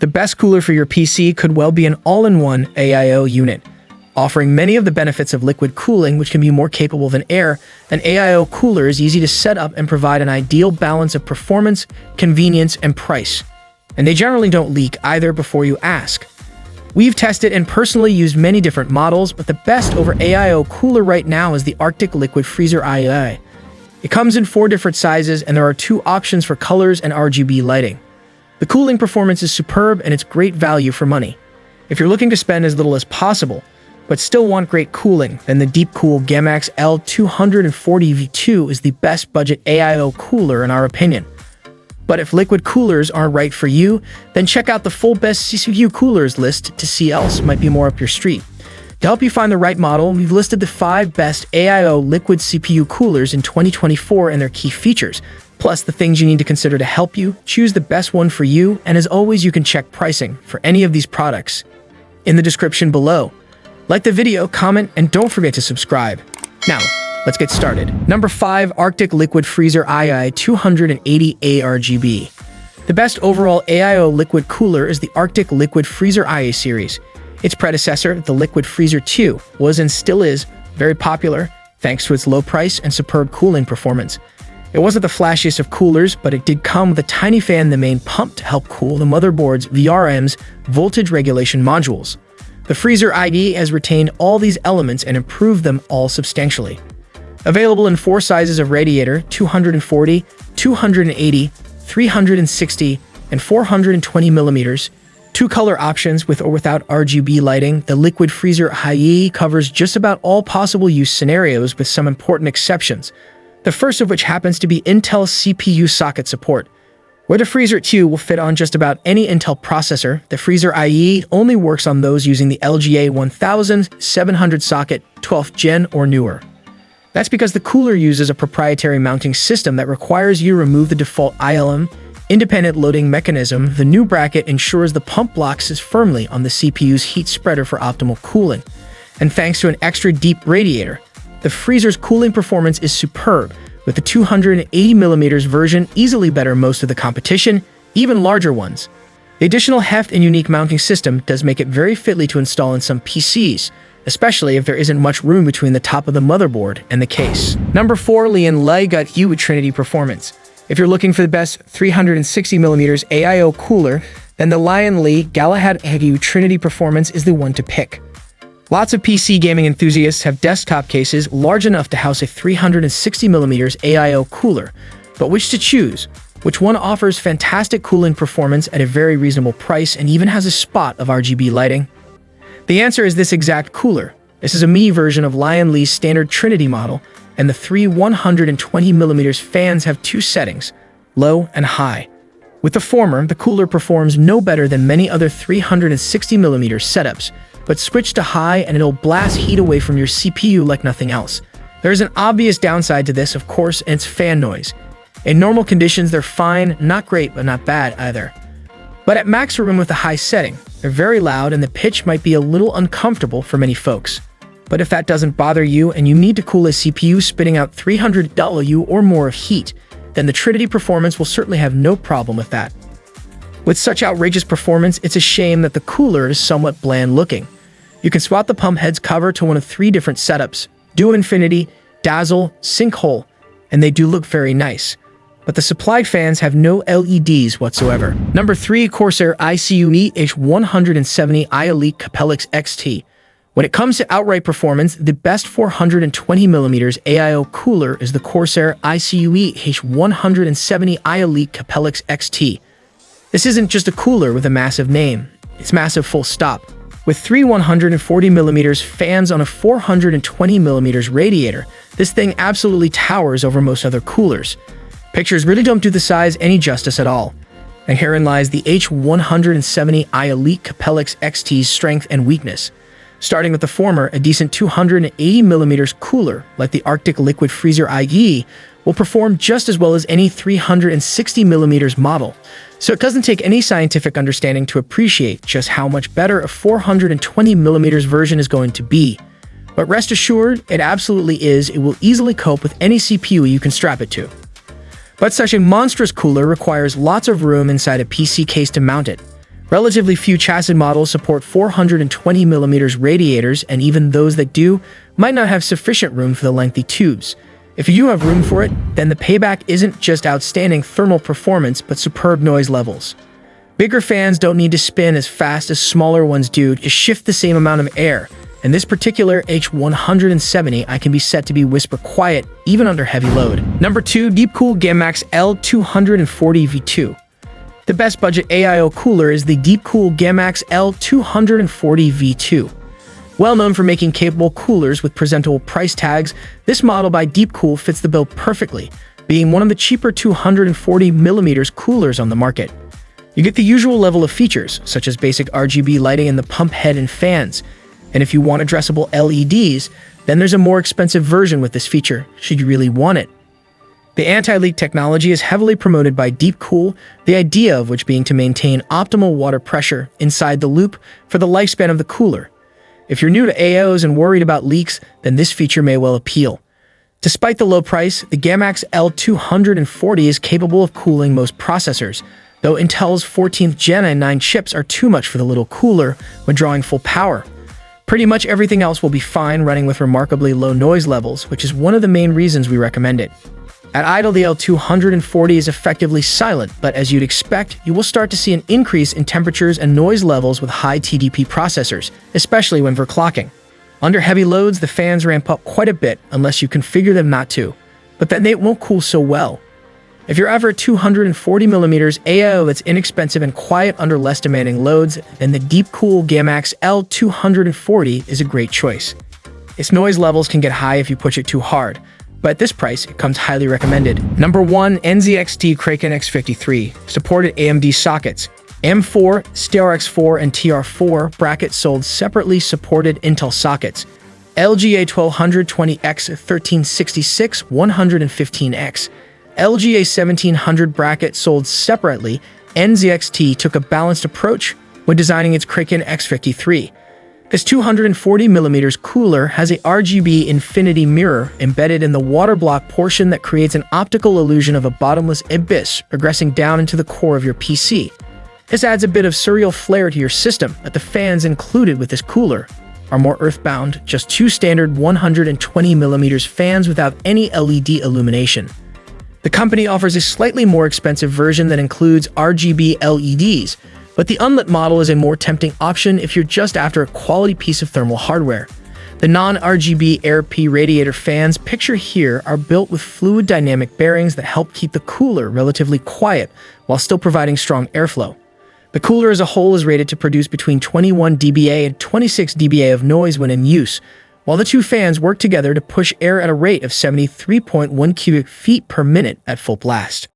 The best cooler for your PC could well be an all-in-one AIO unit. Offering many of the benefits of liquid cooling, which can be more capable than air, an AIO cooler is easy to set up and provide an ideal balance of performance, convenience, and price. And they generally don't leak either before you ask. We've tested and personally used many different models, but the best over AIO cooler right now is the Arctic Liquid Freezer II. It comes in 4 different sizes, and there are 2 options for colors and RGB lighting. The cooling performance is superb, and it's great value for money. If you're looking to spend as little as possible, but still want great cooling, then the Deepcool Gamax L240 V2 is the best budget AIO cooler in our opinion. But if liquid coolers aren't right for you, then check out the full best CPU coolers list to see else might be more up your street. To help you find the right model, we've listed the 5 best AIO liquid CPU coolers in 2024 and their key features, plus the things you need to consider to help you choose the best one for you, and as always, you can check pricing for any of these products in the description below. Like the video, comment, and don't forget to subscribe. Now, let's get started. Number 5, Arctic Liquid Freezer II 280 ARGB. The best overall AIO liquid cooler is the Arctic Liquid Freezer IA series. Its predecessor, the Liquid Freezer 2, was and still is very popular thanks to its low price and superb cooling performance. It wasn't the flashiest of coolers, but it did come with a tiny fan in the main pump to help cool the motherboard's VRM's voltage regulation modules. The Freezer IE has retained all these elements and improved them all substantially. Available in 4 sizes of radiator, 240, 280, 360, and 420 millimeters, 2 color options with or without RGB lighting, the Liquid Freezer IE covers just about all possible use scenarios with some important exceptions. The first of which happens to be Intel CPU socket support. Where the Freezer 2 will fit on just about any Intel processor, the Freezer IE only works on those using the LGA 1700 socket 12th gen or newer. That's because the cooler uses a proprietary mounting system that requires you to remove the default ILM independent loading mechanism. The new bracket ensures the pump locks firmly on the CPU's heat spreader for optimal cooling. And thanks to an extra deep radiator, the freezer's cooling performance is superb, with the 280mm version easily better most of the competition, even larger ones. The additional heft and unique mounting system does make it very fitly to install in some PCs, especially if there isn't much room between the top of the motherboard and the case. Number 4, Lion Li got you with Trinity Performance. If you're looking for the best 360mm AIO cooler, then the Lion Li Galahad Agu Trinity Performance is the one to pick. Lots of PC gaming enthusiasts have desktop cases large enough to house a 360mm AIO cooler, but which to choose? Which one offers fantastic cooling performance at a very reasonable price and even has a spot of RGB lighting? The answer is this exact cooler. This is a mini version of Lion Li's standard Trinity model, and the 3 120mm fans have 2 settings, low and high. With the former, the cooler performs no better than many other 360mm setups, but switch to high and it'll blast heat away from your CPU like nothing else. There is an obvious downside to this, of course, and it's fan noise. In normal conditions, they're fine, not great, but not bad either. But at max room with the high setting, they're very loud and the pitch might be a little uncomfortable for many folks. But if that doesn't bother you and you need to cool a CPU spitting out 300 W or more of heat, then the Trinity Performance will certainly have no problem with that. With such outrageous performance, it's a shame that the cooler is somewhat bland looking. You can swap the pump head's cover to one of 3 different setups, Duo Infinity, Dazzle, Sinkhole, and they do look very nice. But the supplied fans have no LEDs whatsoever. Number 3, Corsair ICUE H170 iElite Capellix XT. When it comes to outright performance, the best 420mm AIO cooler is the Corsair ICUE H170 iElite Capellix XT. This isn't just a cooler with a massive name, it's massive full stop. With 3 140mm fans on a 420mm radiator, this thing absolutely towers over most other coolers. Pictures really don't do the size any justice at all. And herein lies the H170 iElite Capellix XT's strength and weakness. Starting with the former, a decent 280mm cooler, like the Arctic Liquid Freezer IE, will perform just as well as any 360mm model. So it doesn't take any scientific understanding to appreciate just how much better a 420mm version is going to be. But rest assured, it absolutely is. It will easily cope with any CPU you can strap it to. But such a monstrous cooler requires lots of room inside a PC case to mount it. Relatively few chassis models support 420mm radiators, and even those that do might not have sufficient room for the lengthy tubes. If you do have room for it, then the payback isn't just outstanding thermal performance, but superb noise levels. Bigger fans don't need to spin as fast as smaller ones do to shift the same amount of air, and this particular H170 I can be set to be whisper quiet even under heavy load. Number 2. Deepcool Gammax L240 V2. The best budget AIO cooler is the Deepcool Gammax L240 V2. Well known for making capable coolers with presentable price tags, this model by Deepcool fits the bill perfectly, being one of the cheaper 240mm coolers on the market. You get the usual level of features, such as basic RGB lighting in the pump head and fans, and if you want addressable LEDs, then there's a more expensive version with this feature, should you really want it. The anti-leak technology is heavily promoted by Deepcool, the idea of which being to maintain optimal water pressure inside the loop for the lifespan of the cooler. If you're new to AIOs and worried about leaks, then this feature may well appeal. Despite the low price, the Gammax L240 is capable of cooling most processors, though Intel's 14th Gen i9 chips are too much for the little cooler when drawing full power. Pretty much everything else will be fine running with remarkably low noise levels, which is one of the main reasons we recommend it. At idle, the L240 is effectively silent, but as you'd expect, you will start to see an increase in temperatures and noise levels with high TDP processors, especially when overclocking. Under heavy loads, the fans ramp up quite a bit unless you configure them not to, but then they won't cool so well. If you're ever 240mm AIO that's inexpensive and quiet under less demanding loads, then the Deepcool Gammax L240 is a great choice. Its noise levels can get high if you push it too hard, but at this price, it comes highly recommended. Number 1. NZXT Kraken X53. Supported AMD sockets. M4, StereoX4, and TR4 brackets sold separately. Supported Intel sockets. LGA 1220X 1366 115X. LGA 1700 bracket sold separately. NZXT took a balanced approach when designing its Kraken X53. This 240mm cooler has a RGB infinity mirror embedded in the water block portion that creates an optical illusion of a bottomless abyss progressing down into the core of your PC. This adds a bit of surreal flair to your system, but the fans included with this cooler are more earthbound, just two standard 120mm fans without any LED illumination. The company offers a slightly more expensive version that includes RGB LEDs, but the unlit model is a more tempting option if you're just after a quality piece of thermal hardware. The non-RGB Air-P radiator fans pictured here are built with fluid dynamic bearings that help keep the cooler relatively quiet while still providing strong airflow. The cooler as a whole is rated to produce between 21 dBA and 26 dBA of noise when in use, while the two fans work together to push air at a rate of 73.1 cubic feet per minute at full blast.